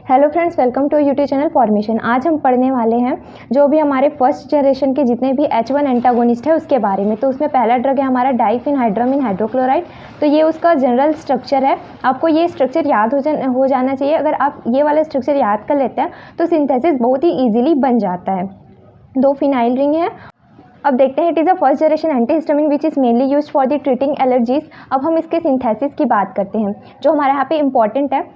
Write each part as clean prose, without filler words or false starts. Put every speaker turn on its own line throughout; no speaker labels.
Hello friends, welcome to YouTube channel formation. आज हम पढ़ने वाले हैं जो भी हमारे फर्स्ट जनरेशन के जितने भी H1 एंटागोनिस्ट है उसके बारे में। तो उसमें पहला ड्रग है हमारा डाइफिनहाइड्रामीन हाइड्रोक्लोराइड। तो ये उसका जनरल स्ट्रक्चर है। आपको ये स्ट्रक्चर याद हो जाना चाहिए। अगर आप ये वाला स्ट्रक्चर याद कर लेते हैं तो सिंथेसिस बहुत ही ईजिली बन जाता है। 2 फिनाइल रिंग है। अब देखते हैं, it is a first generation antihistamine which is mainly used for the treating allergies. अब हम इसके सिंथेसिस की बात करते हैं जो हमारे यहाँ पे इंपॉर्टेंट है।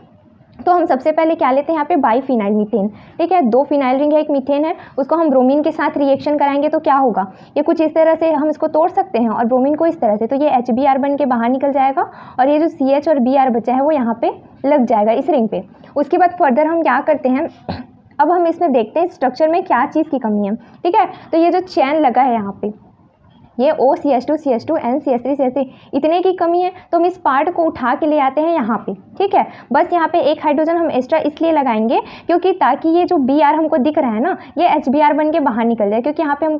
तो हम सबसे पहले क्या लेते हैं यहाँ पे बाईफिनाइल मीथेन। ठीक है, 2 फिनाइल रिंग है, एक मीथेन है, उसको हम ब्रोमीन के साथ रिएक्शन कराएंगे तो क्या होगा, ये कुछ इस तरह से हम इसको तोड़ सकते हैं और ब्रोमीन को इस तरह से, तो ये HBr बन के बाहर निकल जाएगा और ये जो CH और Br बचा है वो यहाँ पे लग जाएगा इस रिंग पे। उसके बाद फर्दर हम क्या करते हैं, अब हम इसमें देखते हैं स्ट्रक्चर में क्या चीज़ की कमी है। ठीक है, तो ये जो चैन लगा है यहाँ पे, ये OCH2 CH2 N CH3 CH3 इतने की कमी है, तो हम इस पार्ट को उठा के ले आते हैं यहाँ पे। ठीक है, बस यहाँ पे एक हाइड्रोजन हम एक्स्ट्रा इसलिए लगाएंगे क्योंकि ताकि ये जो Br हमको दिख रहा है ना, ये HBr बन के बाहर निकल जाए, क्योंकि यहाँ पे हम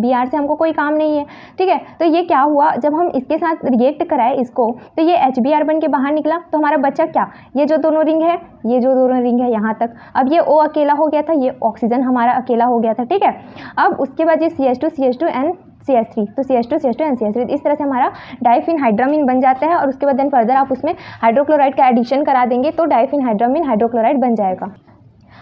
Br से हमको कोई काम नहीं है। ठीक है, तो ये क्या हुआ, जब हम इसके साथ रिएक्ट कराए इसको तो ये HBr बन के बाहर निकला, तो हमारा बचा क्या, ये जो दोनों रिंग है, ये जो दोनों रिंग है यहाँ तक। अब ये O अकेला हो गया था, ये ऑक्सीजन हमारा अकेला हो गया था। ठीक है, अब उसके बाद ये CH2 CH2 N CH3, तो CH2 CH2 N CH3 इस तरह से हमारा डाइफिनहाइड्रामीन बन जाता है। और उसके बाद देन फर्दर आप उसमें हाइड्रोक्लोराइड का एडिशन करा देंगे तो डाइफिनहाइड्रामीन हाइड्रोक्लोराइड बन जाएगा।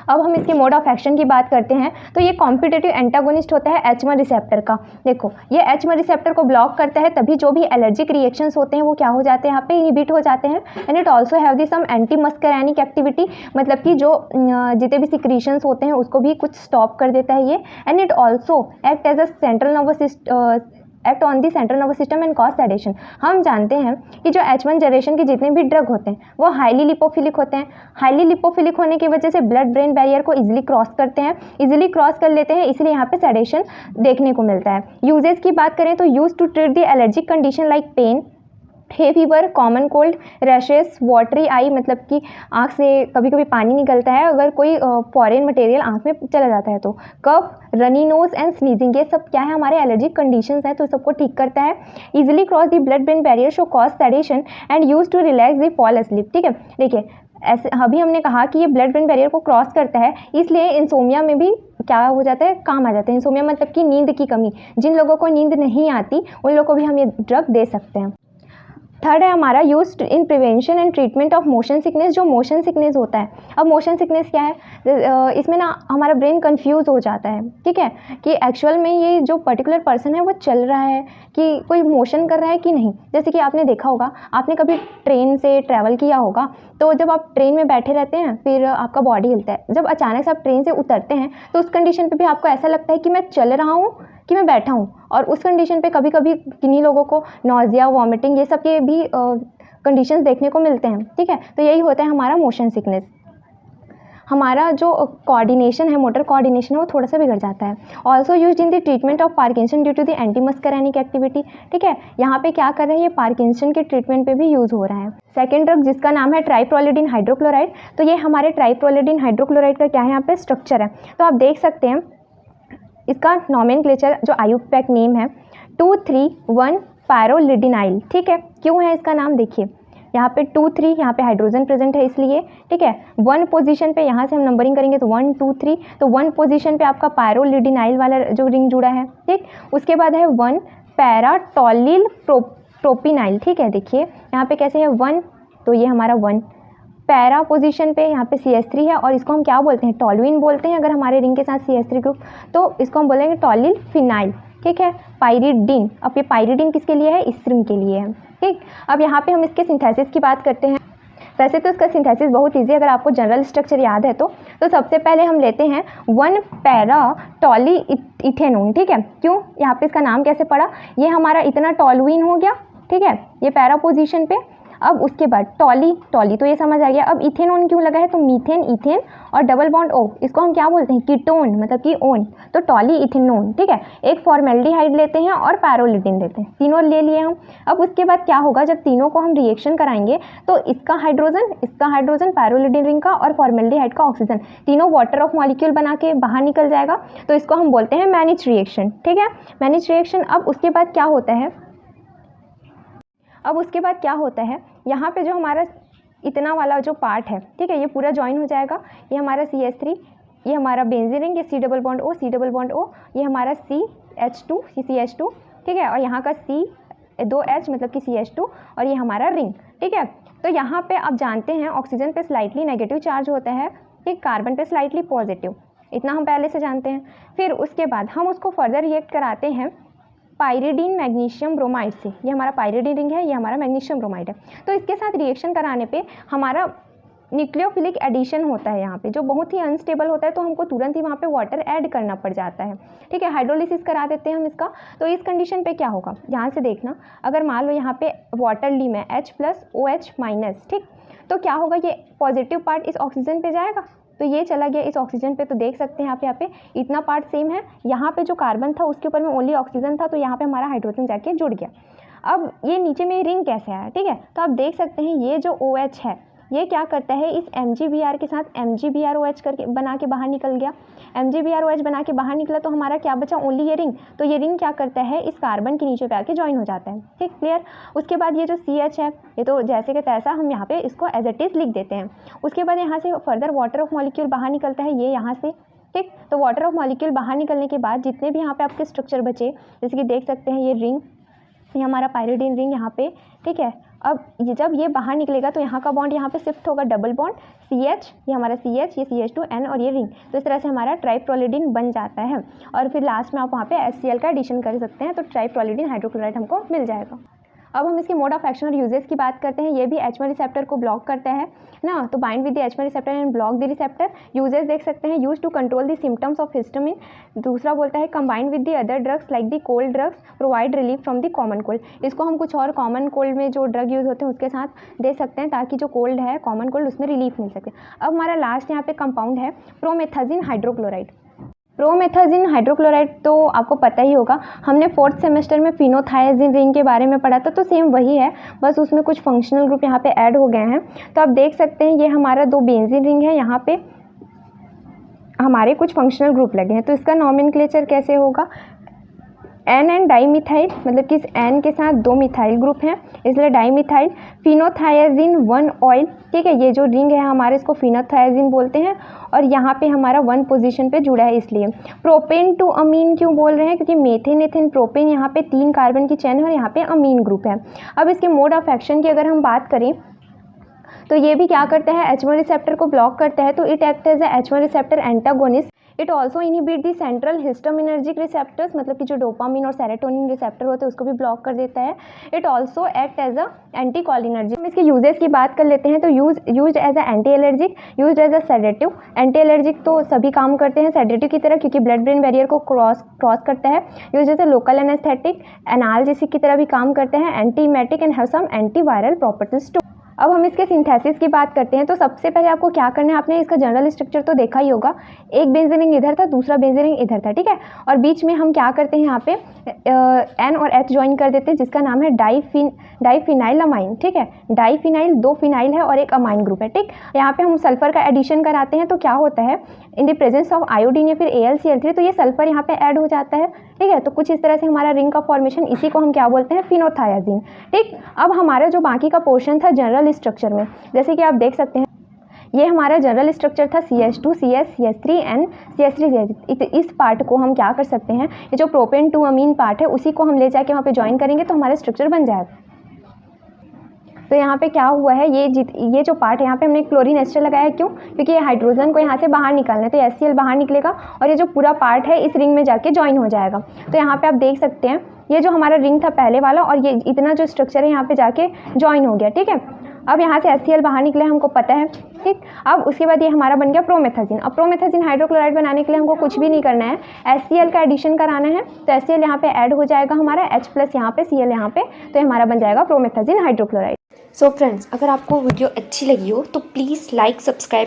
अब हम इसके मोड ऑफ एक्शन की बात करते हैं। तो ये कॉम्पिटिटिव एंटागोनिस्ट होता है H1 रिसेप्टर का। देखो, ये H1 रिसेप्टर को ब्लॉक करता है, तभी जो भी एलर्जिक रिएक्शंस होते हैं वो क्या हो जाते हैं, यहाँ पे इनहिबिट हो जाते हैं। And it also have the some anti muscarinic activity, मतलब कि जो जितने भी सिक्रीशंस होते हैं उसको भी कुछ स्टॉप कर देता है ये। And it also act as a central nervous act on the central nervous system and cause sedation. हम जानते हैं कि जो H1 जनरेशन के जितने भी ड्रग होते हैं वो हाईली लिपोफिलिक होते हैं। हाईली लिपोफिलिक होने की वजह से ब्लड ब्रेन बैरियर को इजीली क्रॉस करते हैं, इजीली क्रॉस कर लेते हैं, इसलिए यहाँ पे सेडेशन देखने को मिलता है। यूजेस की बात करें तो use to treat the allergic condition like pain, hay fever, common cold, rashes, watery eye, मतलब कि आँख से कभी कभी पानी निकलता है अगर कोई फॉरेन मटेरियल आँख में चला जाता है तो, कफ, रनी नोज एंड स्नीजिंग, ये सब क्या है हमारे एलर्जिक कंडीशंस हैं, तो सबको ठीक करता है। Easily cross the blood brain barrier show cause sedation and use to relax the fall asleep. ठीक है, देखिए ऐसे अभी हमने कहा कि ये ब्लड ब्रेन बैरियर को क्रॉस करता है, इसलिए इंसोमिया में भी क्या हो जाता है, काम आ जाता है। इंसोमिया मतलब कि नींद की कमी, जिन लोगों को नींद नहीं आती उन लोगों को भी हम ये ड्रग दे सकते हैं। थर्ड है हमारा use in prevention and treatment of motion sickness. जो मोशन सिकनेस होता है, अब मोशन सिकनेस क्या है, इसमें ना हमारा ब्रेन कंफ्यूज हो जाता है। ठीक है, कि एक्चुअल में ये जो पर्टिकुलर पर्सन है वो चल रहा है कि कोई मोशन कर रहा है कि नहीं। जैसे कि आपने देखा होगा, आपने कभी ट्रेन से ट्रैवल किया होगा, तो जब आप ट्रेन में बैठे रहते हैं फिर आपका बॉडी हिलता है, जब अचानक से आप ट्रेन से उतरते हैं तो उस कंडीशन पे भी आपको ऐसा लगता है कि मैं चल रहा हूँ कि मैं बैठा हूँ। और उस कंडीशन पे कभी कभी किन्हीं लोगों को नॉजिया, वॉमिटिंग, ये सब के भी कंडीशंस देखने को मिलते हैं। ठीक है, तो यही होता है हमारा मोशन सिकनेस। हमारा जो कोऑर्डिनेशन है, मोटर कोऑर्डिनेशन है, वो थोड़ा सा बिगड़ जाता है। Also use in the treatment of Parkinson due to the anti muscarinic activity. ठीक है, यहाँ पे क्या कर रहे हैं, ये पार्किंसन के ट्रीटमेंट पे भी यूज़ हो रहा है। सेकेंड ड्रग जिसका नाम है ट्राइप्रोलिडीन हाइड्रोक्लोराइड। तो ये हमारे ट्राइप्रोलिडीन हाइड्रोक्लोराइड का क्या है, यहाँ पे स्ट्रक्चर है। तो आप देख सकते हैं इसका नॉमेनक्लेचर जो IUPAC नेम है 2,3,1 पैरोलिडिनाइल। ठीक है, क्यों है इसका नाम, देखिए यहाँ पे 2,3, यहाँ पे हाइड्रोजन प्रेजेंट है इसलिए। ठीक है, 1 पोजीशन पे, यहाँ से हम नंबरिंग करेंगे तो 1 2 3, तो 1 पोजीशन पे आपका पैरोलिडिनाइल वाला जो रिंग जुड़ा है। ठीक, उसके बाद है 1 पैराटोलिल प्रोपिनाइल। ठीक है, देखिए यहाँ पे कैसे है 1, तो ये हमारा 1 पैरा पोजीशन पे, यहाँ पे CH3 है और इसको हम क्या बोलते हैं, टॉलुइन बोलते हैं। अगर हमारे रिंग के साथ CH3 ग्रुप, तो इसको हम बोलेंगे टॉलिल फिनाइल। ठीक है, पाइरिडीन, अब ये पाइरिडीन किसके लिए है, इस रिंग के लिए है। ठीक, अब यहाँ पे हम इसके सिंथेसिस की बात करते हैं। वैसे तो इसका सिंथेसिस बहुत ईजी, अगर आपको जनरल स्ट्रक्चर याद है तो सबसे पहले हम लेते हैं 1 पैरा टॉली इथेनोन। ठीक है, क्यों, यहाँ पे इसका नाम कैसे पड़ा, ये हमारा इतना टॉलुइन हो गया। ठीक है, ये पैरा पोजीशन पे। अब उसके बाद टॉली तो ये समझ आ गया। अब इथेनोन क्यों लगा है, तो मीथेन, इथेन और डबल बॉन्ड O, इसको हम क्या बोलते हैं, कीटोन, मतलब कि ओन, तो टॉली इथेनोन। ठीक है, एक फॉर्मेल्डिहाइड लेते हैं और पैरोलिडिन लेते हैं, तीनों ले लिए हम। अब उसके बाद क्या होगा, जब तीनों को हम रिएक्शन कराएंगे तो इसका हाइड्रोजन पैरोलिडिन रिंग का और फॉर्मेल्डिहाइड का ऑक्सीजन, तीनों वाटर ऑफ मॉलिक्यूल बना के बाहर निकल जाएगा, तो इसको हम बोलते हैं मैनिच रिएक्शन। ठीक है, मैनिच रिएक्शन। अब उसके बाद क्या होता है, यहाँ पे जो हमारा इतना वाला जो पार्ट है, ठीक है, ये पूरा ज्वाइन हो जाएगा। ये हमारा CH3, ये हमारा बेंजीन रिंग, ये C double bond O, C double bond O, ये हमारा CH2, CH2, ठीक है, और यहाँ का C2H मतलब कि CH2, और ये हमारा रिंग, ठीक है। तो यहाँ पे आप जानते हैं ऑक्सीजन पे स्लाइटली नेगेटिव चार्ज होता है, ठीक, कार्बन पे स्लाइटली पॉजिटिव, इतना हम पहले से जानते हैं। फिर उसके बाद हम उसको फर्दर रिएक्ट कराते हैं पायरिडीन मैग्नीशियम ब्रोमाइड से। ये हमारा पायरिडीन रिंग है, ये हमारा मैग्नीशियम ब्रोमाइड है। तो इसके साथ रिएक्शन कराने पे हमारा न्यूक्लियोफिलिक एडिशन होता है यहाँ पे, जो बहुत ही अनस्टेबल होता है, तो हमको तुरंत ही वहाँ पे वाटर ऐड करना पड़ जाता है, ठीक है, हाइड्रोलिसिस करा देते हैं हम इसका। तो इस कंडीशन पे क्या होगा, यहाँ से देखना, अगर मान लो यहाँ पे वाटर ली में H+OH-, ठीक, तो क्या होगा, ये पॉजिटिव पार्ट इस ऑक्सीजन पे जाएगा, तो ये चला गया इस ऑक्सीजन पे। तो देख सकते हैं यहाँ पे इतना पार्ट सेम है, यहाँ पे जो कार्बन था उसके ऊपर में ओनली ऑक्सीजन था, तो यहाँ पे हमारा हाइड्रोजन जाके जुड़ गया। अब ये नीचे में रिंग कैसे आया, ठीक है, तो आप देख सकते हैं ये जो OH है ये क्या करता है, इस MgBr के साथ MgBrOH करके बना के बाहर निकल गया। MgBrOH बना के बाहर निकला तो हमारा क्या बचा, ओनली ये रिंग। तो ये रिंग क्या करता है, इस कार्बन के नीचे पे आके ज्वाइन हो जाता है, ठीक, क्लियर। उसके बाद ये जो CH है, ये तो जैसे कि तैसा हम यहाँ पे इसको एज इट इज़ लिख देते हैं। उसके बाद यहाँ से फर्दर वाटर ऑफ मॉलिक्यूल बाहर निकलता है, ये यहाँ से, ठीक। तो वाटर ऑफ मॉलिक्यूल बाहर निकलने के बाद जितने भी यहाँ पे आपके स्ट्रक्चर बचे, जैसे कि देख सकते हैं ये रिंग, ये हमारा पायरिडीन रिंग यहाँ पे, ठीक है। अब ये जब ये बाहर निकलेगा तो यहाँ का बॉन्ड यहाँ पे शिफ्ट होगा, डबल बॉन्ड CH, ये हमारा CH, ये CH2N और ये रिंग। तो इस तरह से हमारा ट्राइप्रोलिडीन बन जाता है, और फिर लास्ट में आप वहाँ पे HCl का एडिशन कर सकते हैं, तो ट्राइप्रोलिडीन हाइड्रोक्लोराइड हमको मिल जाएगा। अब हम इसके मोड ऑफ एक्शन और यूजेस की बात करते हैं। ये भी H1 रिसेप्टर को ब्लॉक करता है ना, तो bind with the H1 receptor and block the receptor. Uses देख सकते हैं, use to control the symptoms of histamine. दूसरा बोलता है combined with the other drugs like the cold drugs provide relief from the common cold. इसको हम कुछ और कॉमन कोल्ड में जो ड्रग यूज़ होते हैं उसके साथ दे सकते हैं, ताकि जो कोल्ड है कॉमन कोल्ड उसमें रिलीफ मिल सके। अब हमारा लास्ट यहाँ पे कंपाउंड है प्रोमेथाजिन हाइड्रोक्लोराइड। प्रोमेथाजिन हाइड्रोक्लोराइड तो आपको पता ही होगा, हमने 4th सेमेस्टर में फिनोथायाजिन रिंग के बारे में पढ़ा था, तो सेम वही है, बस उसमें कुछ फंक्शनल ग्रुप यहाँ पे ऐड हो गए हैं। तो आप देख सकते हैं ये हमारा 2 बेंजीन रिंग है, यहाँ पे हमारे कुछ फंक्शनल ग्रुप लगे हैं। तो इसका नॉमेनक्लेचर कैसे होगा, N डाईमिथाइल, मतलब कि इस N के साथ 2 मिथाइल ग्रुप हैं, इसलिए डाईमिथाइल। फिनोथायाजिन 1 ऑयल, ठीक है, ये जो रिंग है हमारे इसको फिनोथायाजिन बोलते हैं, और यहाँ पे हमारा 1 पोजीशन पे जुड़ा है इसलिए। प्रोपेन टू अमीन क्यों बोल रहे हैं, क्योंकि मेथेन एथेन प्रोपेन यहाँ पे 3 कार्बन की चेन है और यहाँ पे अमीन ग्रुप है। अब इसके मोड ऑफ एक्शन की अगर हम बात करें तो ये भी क्या करता है, H1 रिसेप्टर को ब्लॉक करता है, तो it act as a H1 receptor antagonist. It also inhibit the central histaminergic receptors, मतलब कि जो डोपामिन और सेरोटोनिन रिसेप्टर होते हैं उसको भी ब्लॉक कर देता है। It also act as a anticholinergic. हम इसके यूजेस की बात कर लेते हैं, तो use as a anti allergic, use as a sedative. Anti allergic तो सभी काम करते हैं सेडेटिव की तरह, क्योंकि ब्लड ब्रेन बैरियर को क्रॉस करता है। Use as a local anaesthetic, analgesic की तरह भी काम करते हैं। Antiemetic and have some antiviral properties too. अब हम इसके सिंथेसिस की बात करते हैं, तो सबसे पहले आपको क्या करना है, आपने इसका जनरल स्ट्रक्चर तो देखा ही होगा, एक बेंजीन रिंग इधर था, दूसरा बेंजीन रिंग इधर था, ठीक है, और बीच में हम क्या करते हैं यहाँ पे N और H ज्वाइन कर देते हैं, जिसका नाम है डाईफिनाइल अमाइन, ठीक है। डाईफिनाइल 2 फिनाइल है और एक अमाइन ग्रुप है, ठीक। यहाँ पे हम सल्फर का एडिशन कराते हैं, तो क्या होता है, in the presence of iodine या फिर AlCl3, तो ये सल्फर यहाँ पे ऐड हो जाता है, ठीक है। तो कुछ इस तरह से हमारा रिंग का फॉर्मेशन, इसी को हम क्या बोलते हैं, फिनोथायाजिन, ठीक। अब हमारा जो बाकी का पोर्शन था जनरल स्ट्रक्चर में, जैसे कि आप देख सकते हैं ये हमारा जनरल स्ट्रक्चर था CH2 CH CH3N CH3 CH। इस पार्ट को हम क्या कर सकते हैं, ये जो प्रोपेन टू अमीन पार्ट है उसी को हम ले जाके वहाँ पे ज्वाइन करेंगे तो हमारा स्ट्रक्चर बन जाएगा। तो यहाँ पे क्या हुआ है, ये जो पार्ट है यहाँ पे हमने क्लोरीन एस्टर लगाया है, क्यों, क्योंकि ये हाइड्रोजन को यहाँ से बाहर निकालना है, तो HCl बाहर निकलेगा और ये जो पूरा पार्ट है इस रिंग में जाके ज्वाइन हो जाएगा। तो यहाँ पे आप देख सकते हैं ये जो हमारा रिंग था पहले वाला, और ये इतना जो स्ट्रक्चर है यहाँ पे जाके ज्वाइन हो गया, ठीक है। अब यहाँ से HCl बाहर निकले हमको पता है, ठीक। अब उसके बाद ये हमारा बन गया प्रोमेथाजिन। अब प्रोमेथाजिन हाइड्रोक्लोराइड बनाने के लिए हमको कुछ भी नहीं करना है, HCl का एडिशन कराना है, तो HCl यहाँ पे ऐड हो जाएगा हमारा, H+ यहाँ पे Cl यहाँ पे, तो हमारा बन जाएगा प्रोमेथाजिन हाइड्रोक्लोराइड।
सो फ्रेंड्स, अगर आपको वीडियो अच्छी लगी हो तो प्लीज़ लाइक सब्सक्राइब